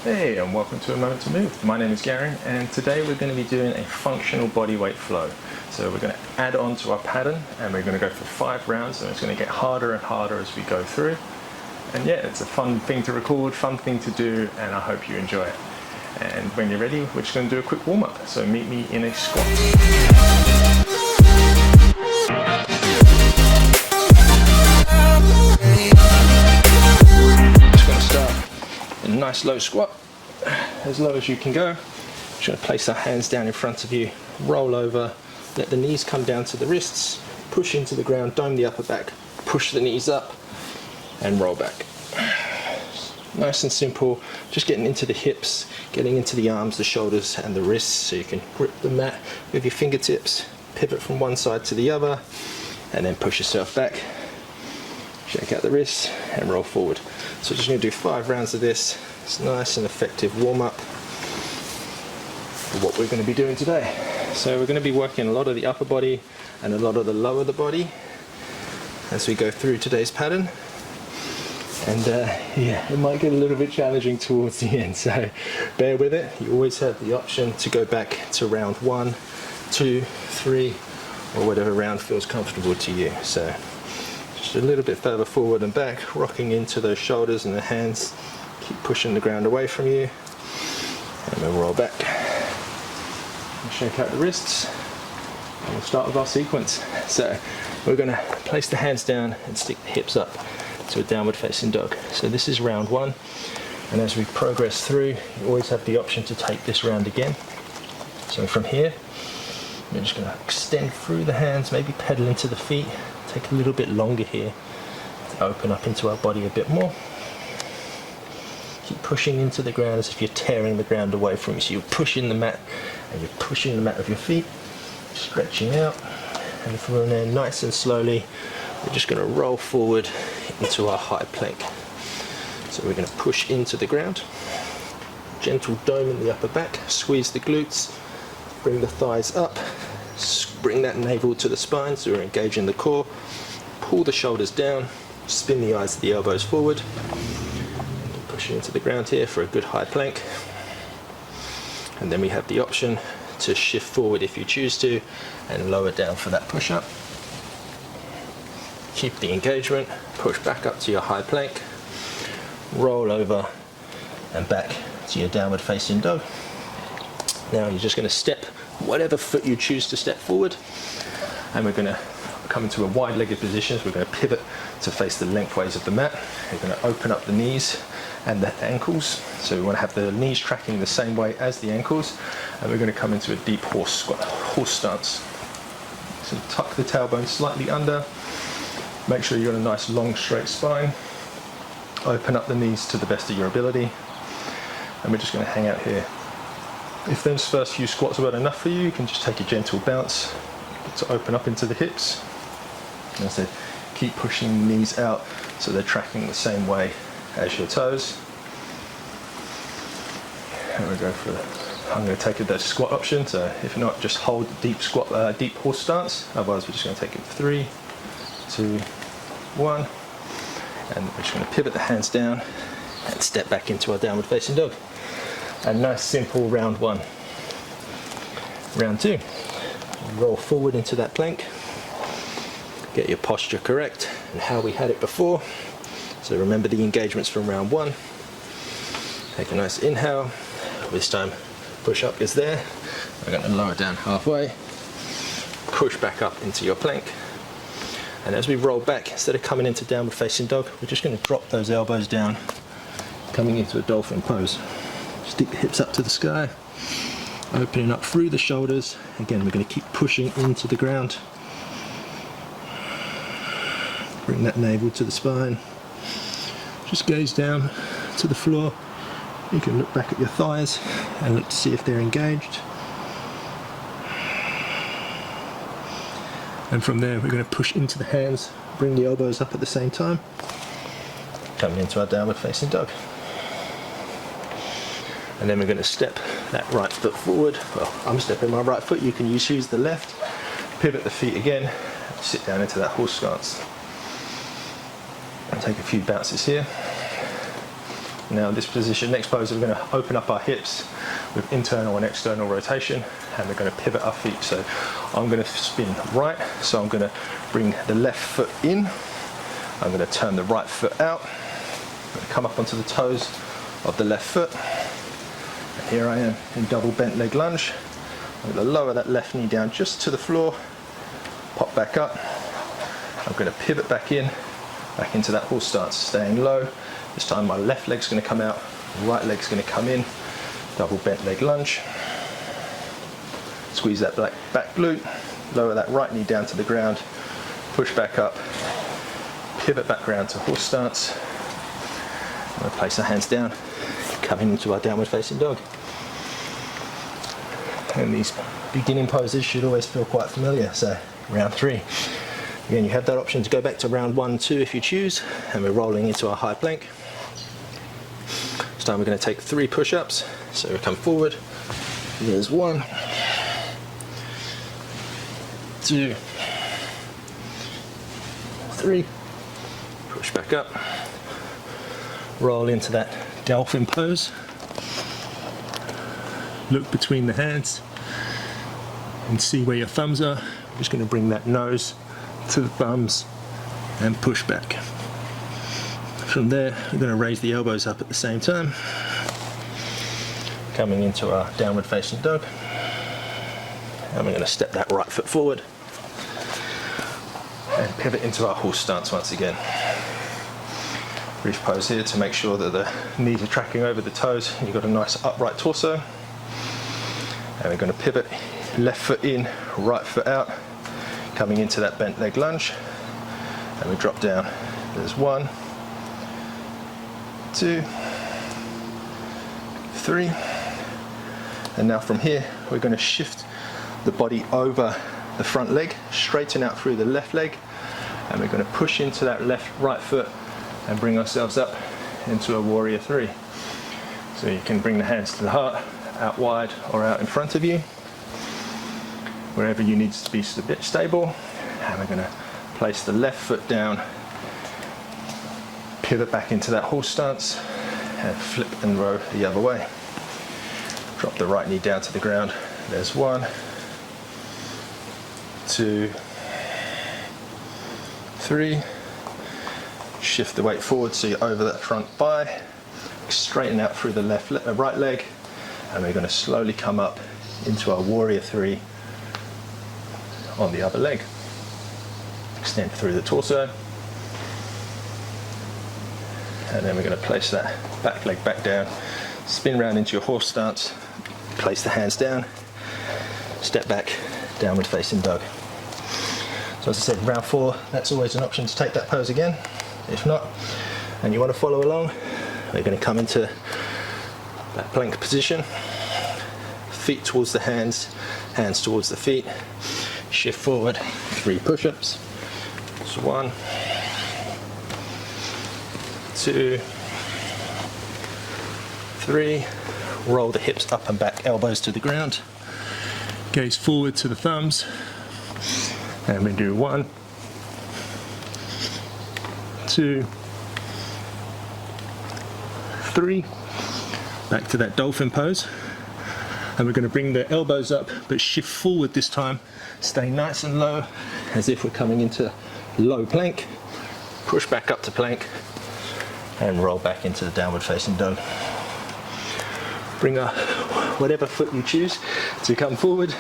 Hey, and welcome to A Moment to Move. My name is Gary, and today we're going to be doing a functional bodyweight flow. So we're going to add on to our pattern, and we're going to go for 5 rounds, and it's going to get harder and harder as we go through. And yeah, it's a fun thing to record, fun thing to do, and I hope you enjoy it. And when you're ready, we're just going to do a quick warm-up. So meet me in a squat. A nice low squat, as low as you can go. Just going to place our hands down in front of you, roll over, let the knees come down to the wrists, push into the ground, dome the upper back, push the knees up and roll back. Nice and simple, just getting into the hips, getting into the arms, the shoulders and the wrists, so you can grip the mat with your fingertips, pivot from one side to the other and then push yourself back. Shake out the wrists and roll forward. So just going to do 5 rounds of this. It's a nice and effective warm-up for what we're going to be doing today. So we're going to be working a lot of the upper body and a lot of the lower the body as we go through today's pattern. And yeah, it might get a little bit challenging towards the end, so bear with it. You always have the option to go back to round 1, 2, 3, or whatever round feels comfortable to you. So just a little bit further forward and back, rocking into those shoulders and the hands. Keep pushing the ground away from you. And we'll roll back. And shake out the wrists. And we'll start with our sequence. So we're going to place the hands down and stick the hips up to a downward facing dog. So this is round 1. And as we progress through, you always have the option to take this round again. So from here, we're just going to extend through the hands, maybe pedal into the feet. Take a little bit longer here to open up into our body a bit more. Keep pushing into the ground as if you're tearing the ground away from you. So you're pushing the mat and you're pushing the mat with your feet, stretching out. And from there, nice and slowly, we're just going to roll forward into our high plank. So we're going to push into the ground. Gentle dome in the upper back, squeeze the glutes, bring the thighs up. Bring that navel to the spine so we're engaging the core. Pull the shoulders down, spin the eyes to the elbows forward. Push into the ground here for a good high plank. And then we have the option to shift forward if you choose to and lower down for that push up. Keep the engagement, push back up to your high plank, roll over and back to your downward facing dog. Now you're just going to step whatever foot you choose to step forward, and we're going to come into a wide-legged position. So we're going to pivot to face the lengthways of the mat. We're going to open up the knees and the ankles, so we want to have the knees tracking the same way as the ankles, and we're going to come into a deep horse squat, horse stance. So tuck the tailbone slightly under, make sure you've got a nice long straight spine, open up the knees to the best of your ability, and we're just going to hang out here. If those first few squats weren't enough for you, you can just take a gentle bounce to open up into the hips. And as I said, keep pushing the knees out so they're tracking the same way as your toes. And we go for, I'm going to take the squat option, so if not, just hold deep squat, deep horse stance. Otherwise, we're just going to take it 3, 2, 1. And we're just going to pivot the hands down and step back into our downward facing dog. A nice simple round 1. Round 2, roll forward into that plank, get your posture correct and how we had it before. So remember the engagements from round 1. Take a nice inhale. This time push up is there. We're going to lower down halfway, push back up into your plank, and as we roll back, instead of coming into downward facing dog, we're just going to drop those elbows down, coming into a dolphin pose. Stick the hips up to the sky, opening up through the shoulders. Again, we're going to keep pushing into the ground. Bring that navel to the spine. Just gaze down to the floor. You can look back at your thighs and look to see if they're engaged. And from there, we're going to push into the hands, bring the elbows up at the same time, coming into our downward facing dog. And then we're going to step that right foot forward. Well, I'm stepping my right foot, you can use the left. Pivot the feet again, sit down into that horse stance. And take a few bounces here. Now this position, next pose, we're going to open up our hips with internal and external rotation, and we're going to pivot our feet. So I'm going to spin right, so I'm going to bring the left foot in, I'm going to turn the right foot out, I'm going to come up onto the toes of the left foot, and here I am in double bent leg lunge. I'm going to lower that left knee down just to the floor, pop back up, I'm going to pivot back into that horse stance, staying low. This time my left leg's going to come out, right leg's going to come in, double bent leg lunge. Squeeze that back glute, lower that right knee down to the ground, push back up, pivot back around to horse stance. I'm going to place the hands down, coming into our downward facing dog. And these beginning poses should always feel quite familiar. So round 3. Again, you have that option to go back to round 1, 2 if you choose, and we're rolling into our high plank. This time we're going to take 3 push-ups. So we come forward, there's 1, 2, 3, push back up, roll into that dolphin pose, look between the hands and see where your thumbs are. I'm just going to bring that nose to the thumbs and push back. From there, we're going to raise the elbows up at the same time, coming into our downward facing dog, and we're going to step that right foot forward and pivot into our horse stance once again. Brief pose here to make sure that the knees are tracking over the toes and you've got a nice upright torso. And we're going to pivot, left foot in, right foot out, coming into that bent leg lunge, and we drop down. There's 1, 2, 3, and now from here we're going to shift the body over the front leg, straighten out through the left leg, and we're going to push into that right foot and bring ourselves up into a warrior 3. So you can bring the hands to the heart, out wide or out in front of you, wherever you need to be a bit stable. And we're going to place the left foot down, pivot back into that horse stance, and flip and row the other way. Drop the right knee down to the ground. There's 1, 2, 3. Shift the weight forward so you're over that front thigh. Straighten out through the right leg, and we're going to slowly come up into our warrior 3 on the other leg. Extend through the torso, and then we're going to place that back leg back down, spin round into your horse stance, place the hands down, step back, downward facing dog. So as I said, round 4, that's always an option to take that pose again. If not, and you want to follow along, we're going to come into that plank position, feet towards the hands, hands towards the feet, shift forward, 3 push-ups. So 1, 2, 3, roll the hips up and back, elbows to the ground, gaze forward to the thumbs, and we do 1, 2, 3, back to that dolphin pose, and we're going to bring the elbows up but shift forward this time, stay nice and low as if we're coming into low plank, push back up to plank and roll back into the downward facing dog. Bring up whatever foot you choose to come forward,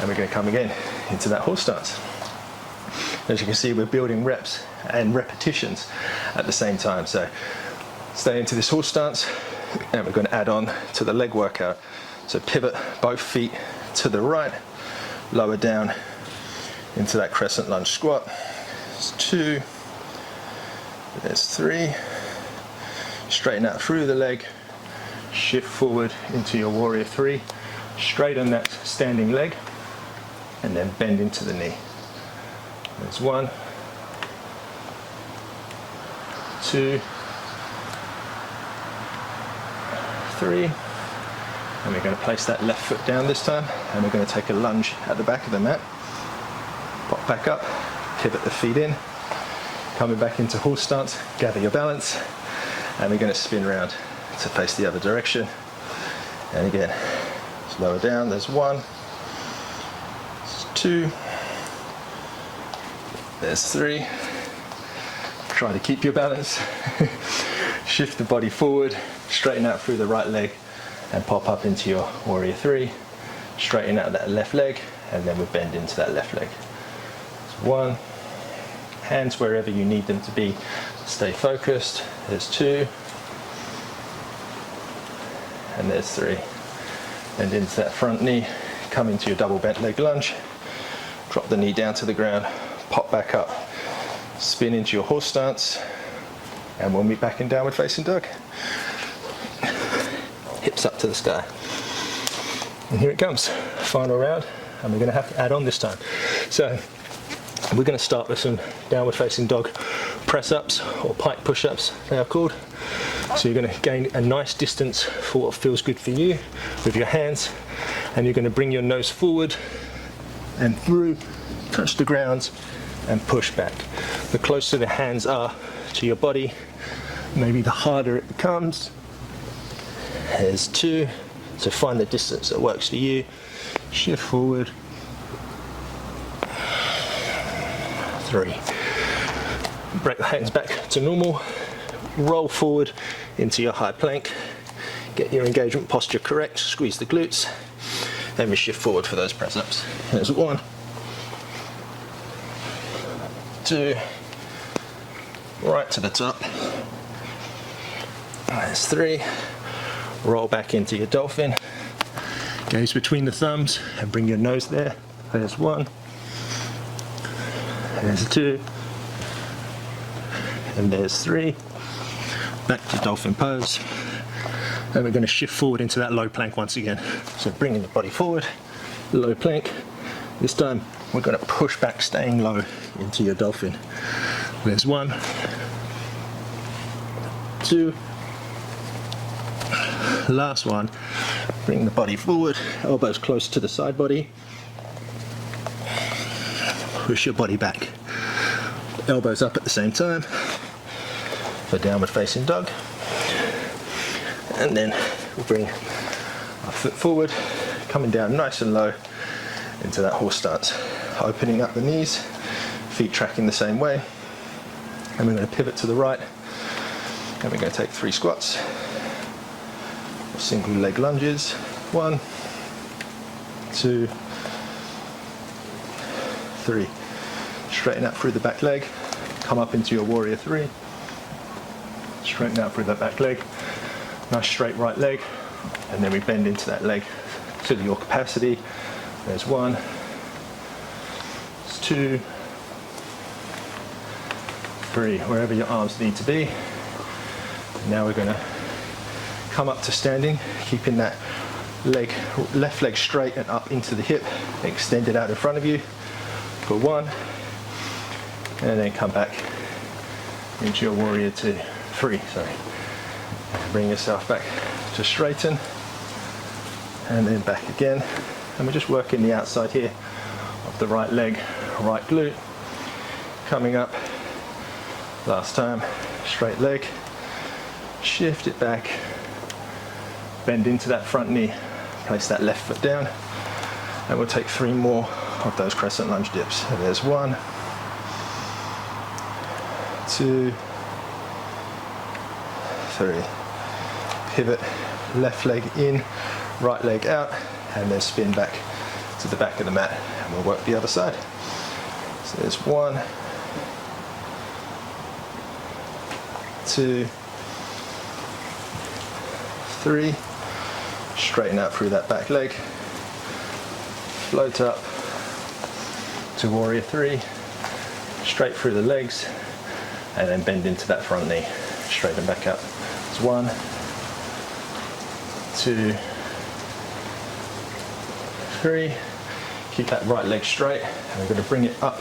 and we're going to come again into that horse stance. As you can see, we're building reps and repetitions at the same time. So stay into this horse stance, and we're going to add on to the leg workout. So pivot both feet to the right, lower down into that crescent lunge squat. There's 2, there's 3, straighten out through the leg, shift forward into your warrior 3, straighten that standing leg, and then bend into the knee. There's 1, 2, 3, and we're going to place that left foot down this time, and we're going to take a lunge at the back of the mat, pop back up, pivot the feet in, coming back into horse stance, gather your balance, and we're going to spin around to face the other direction. And again, lower down, there's 1, there's 2, there's 3. Try to keep your balance. Shift the body forward, straighten out through the right leg and pop up into your warrior 3. Straighten out that left leg and then we bend into that left leg. There's 1, hands wherever you need them to be, stay focused. There's 2, and there's 3. Bend into that front knee, come into your double bent leg lunge, drop the knee down to the ground, pop back up, spin into your horse stance, and we'll meet back in downward facing dog. Hips up to the sky. And here it comes, final round, and we're going to have to add on this time. So we're going to start with some downward facing dog press-ups or pike push-ups they are called. So you're going to gain a nice distance for what feels good for you with your hands, and you're going to bring your nose forward and through, touch the ground and push back. The closer the hands are to your body, maybe the harder it becomes. There's 2, so find the distance that works for you. Shift forward. 3. Break the hands back to normal. Roll forward into your high plank. Get your engagement posture correct. Squeeze the glutes. Then we shift forward for those press ups. There's 1, 2, right to the top. There's 3. Roll back into your dolphin. Gaze between the thumbs and bring your nose there. There's 1. There's 2. And there's 3. Back to dolphin pose. And we're going to shift forward into that low plank once again. So bringing the body forward, low plank. This time we're going to push back, staying low into your dolphin. There's 1, 2. Last one. Bring the body forward, elbows close to the side body. Push your body back. Elbows up at the same time for downward facing dog. And then we'll bring our foot forward, coming down nice and low into that horse stance. Opening up the knees, feet tracking the same way. And we're going to pivot to the right. And we're going to take 3 squats. Single leg lunges. 1, 2, 3. Straighten out through the back leg. Come up into your warrior 3. Straighten out through that back leg. Nice straight right leg. And then we bend into that leg to your capacity. There's 1. There's 2. 3. Wherever your arms need to be. Now we're going to come up to standing, keeping that left leg straight and up into the hip, extend it out in front of you for 1, and then come back into your warrior 3. Bring yourself back to straighten, and then back again. And we're just working the outside here of the right leg, right glute, coming up. Last time, straight leg, shift it back. Bend into that front knee, place that left foot down, and we'll take 3 more of those crescent lunge dips. And there's 1, 2, 3. Pivot, left leg in, right leg out, and then spin back to the back of the mat, and we'll work the other side. So there's 1, 2, 3. Straighten out through that back leg, float up to warrior 3, straight through the legs, and then bend into that front knee, straighten back up. It's 1, 2, 3. Keep that right leg straight, and we're going to bring it up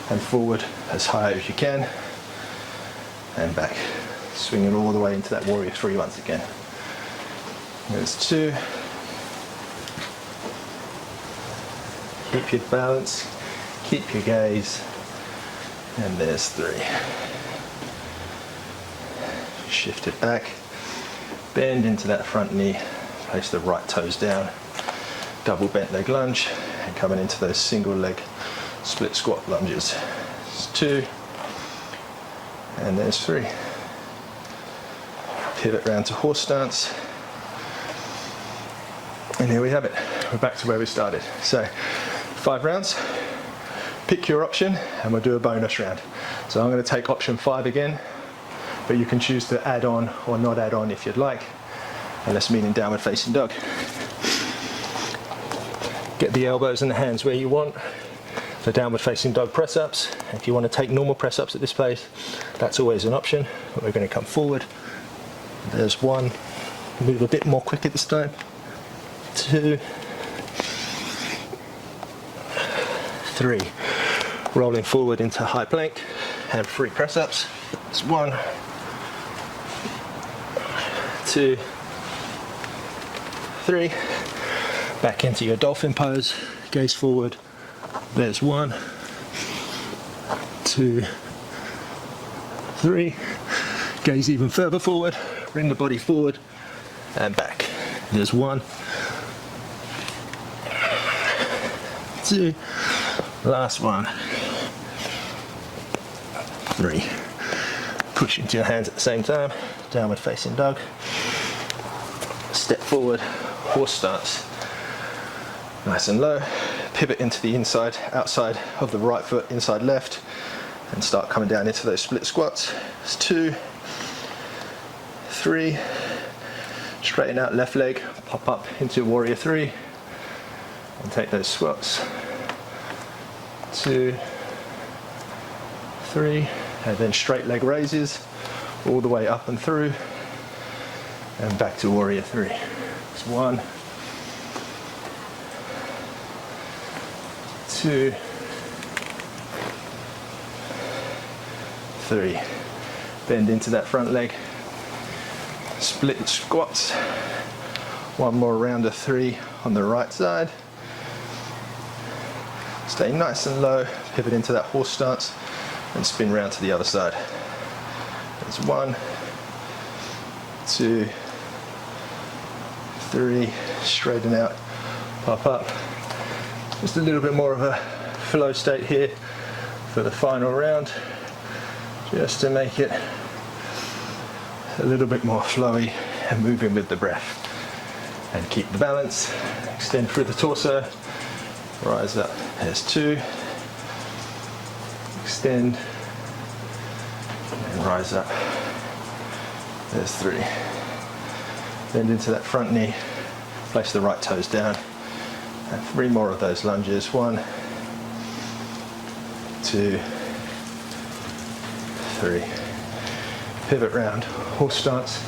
and forward as high as you can, and back, swinging all the way into that warrior 3 once again. There's 2. Keep your balance, keep your gaze, and there's 3. shift it back, bend into that front knee, place the right toes down, double bent leg lunge, and coming into those single leg split squat lunges. There's 2, and there's 3. Pivot round to horse stance, and here we have it. We're back to where we started. So 5 rounds, pick your option, and we'll do a bonus round. So I'm going to take option 5 again, but you can choose to add on or not add on if you'd like. And let's meet in downward facing dog. Get the elbows and the hands where you want for downward facing dog press ups. If you want to take normal press ups at this place, that's always an option. But we're going to come forward. There's 1, move a bit more quicker this time. 2, 3, rolling forward into high plank and 3 press ups. It's 1, 2, 3, back into your dolphin pose, gaze forward. There's 1, 2, 3, gaze even further forward, bring the body forward and back. There's 1, 2, last one, 3. Push into your hands at the same time, downward facing dog. Step forward, horse stance, nice and low. Pivot into the inside, outside of the right foot, inside left, and start coming down into those split squats. It's 2, 3, straighten out left leg, pop up into warrior 3, and take those squats. 2, 3, and then straight leg raises all the way up and through, and back to warrior 3. It's 1, 2, 3. Bend into that front leg. Split squats. 1 more round of 3 on the right side. Stay nice and low. Pivot into that horse stance and spin round to the other side. There's 1, 2, 3. Straighten out. Pop up. Just a little bit more of a flow state here for the final round, just to make it a little bit more flowy and moving with the breath. And keep the balance, extend through the torso, rise up. There's 2, extend, and rise up. There's 3. Bend into that front knee, place the right toes down. And 3 more of those lunges. 1, 2, 3. Pivot round, horse stance.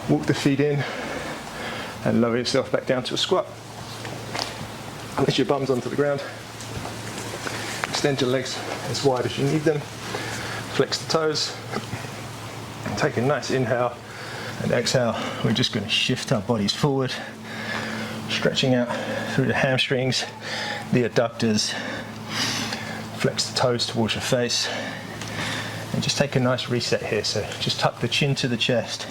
Walk the feet in and lower yourself back down to a squat. Lift your bums onto the ground. Extend your legs as wide as you need them. Flex the toes. Take a nice inhale and exhale. We're just going to shift our bodies forward, stretching out through the hamstrings, the adductors. Flex the toes towards your face. And just take a nice reset here. So just tuck the chin to the chest.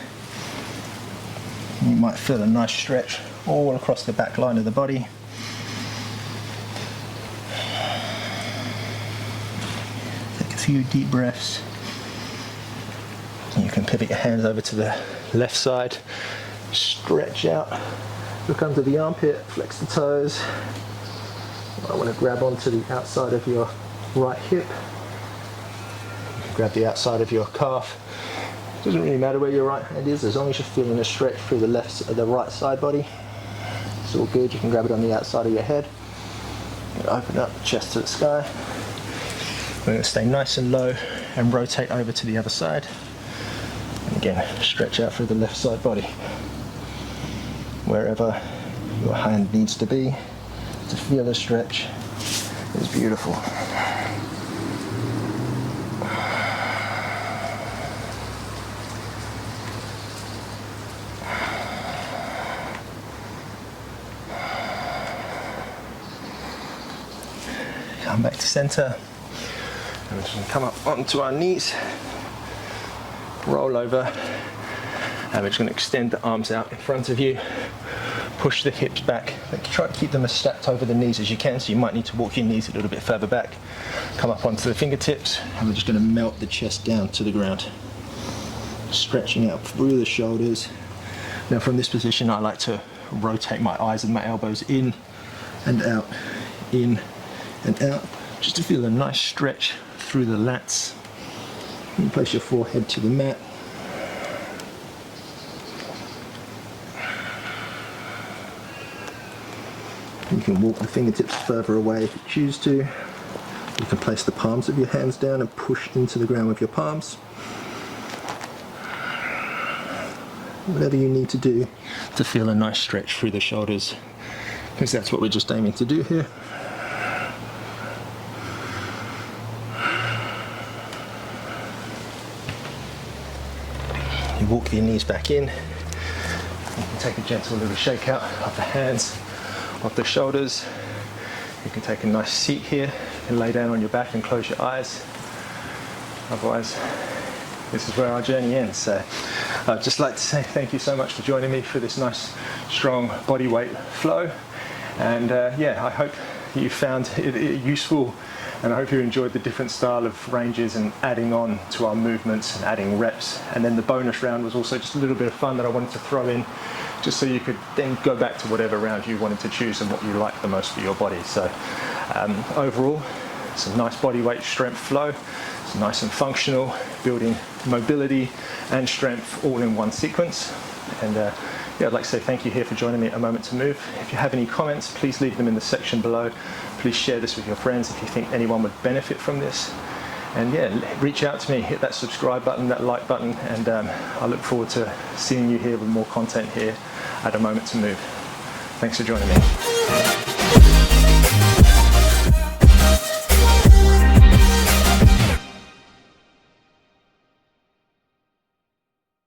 You might feel a nice stretch all across the back line of the body. Take a few deep breaths. You can pivot your hands over to the left side. Stretch out. Look under the armpit. Flex the toes. I want to grab onto the outside of your right hip. Grab the outside of your calf. Doesn't really matter where your right hand is, as long as you're feeling a stretch through the right side body. It's all good. You can grab it on the outside of your head. Open up the chest to the sky. We're going to stay nice and low and rotate over to the other side. And again, stretch out through the left side body. Wherever your hand needs to be to feel a stretch is beautiful. Come back to center. And we're just going to come up onto our knees, roll over, And we're just going to extend the arms out in front of you, push the hips back, try to keep them as stacked over the knees as you can, so you might need to walk your knees a little bit further back. Come up onto the fingertips, and we're just going to melt the chest down to the ground, stretching out through the shoulders. Now from this position I like to rotate my eyes and my elbows in and out, in and out, just to feel a nice stretch through the lats. You place your forehead to the mat. You can walk the fingertips further away if you choose to. You can place the palms of your hands down and push into the ground with your palms. Whatever you need to do to feel a nice stretch through the shoulders, because that's what we're just aiming to do here. You walk your knees back in. You can take a gentle little shake out of the hands, off the shoulders. You can take a nice seat here. You can lay down on your back and close your eyes. Otherwise, this is where our journey ends. So I'd just like to say thank you so much for joining me for this nice, strong body weight flow. And yeah, I hope you found it useful, and I hope you enjoyed the different style of ranges and adding on to our movements and adding reps. And then the bonus round was also just a little bit of fun that I wanted to throw in, just so you could then go back to whatever round you wanted to choose and what you like the most for your body. So overall, some nice body weight strength flow. It's nice and functional, building mobility and strength all in one sequence. And yeah, I'd like to say thank you here for joining me at A Moment to Move. If you have any comments, please leave them in the section below. Please share this with your friends if you think anyone would benefit from this. And yeah, reach out to me, hit that subscribe button, that like button, and I look forward to seeing you here with more content here at A Moment to Move. Thanks for joining me.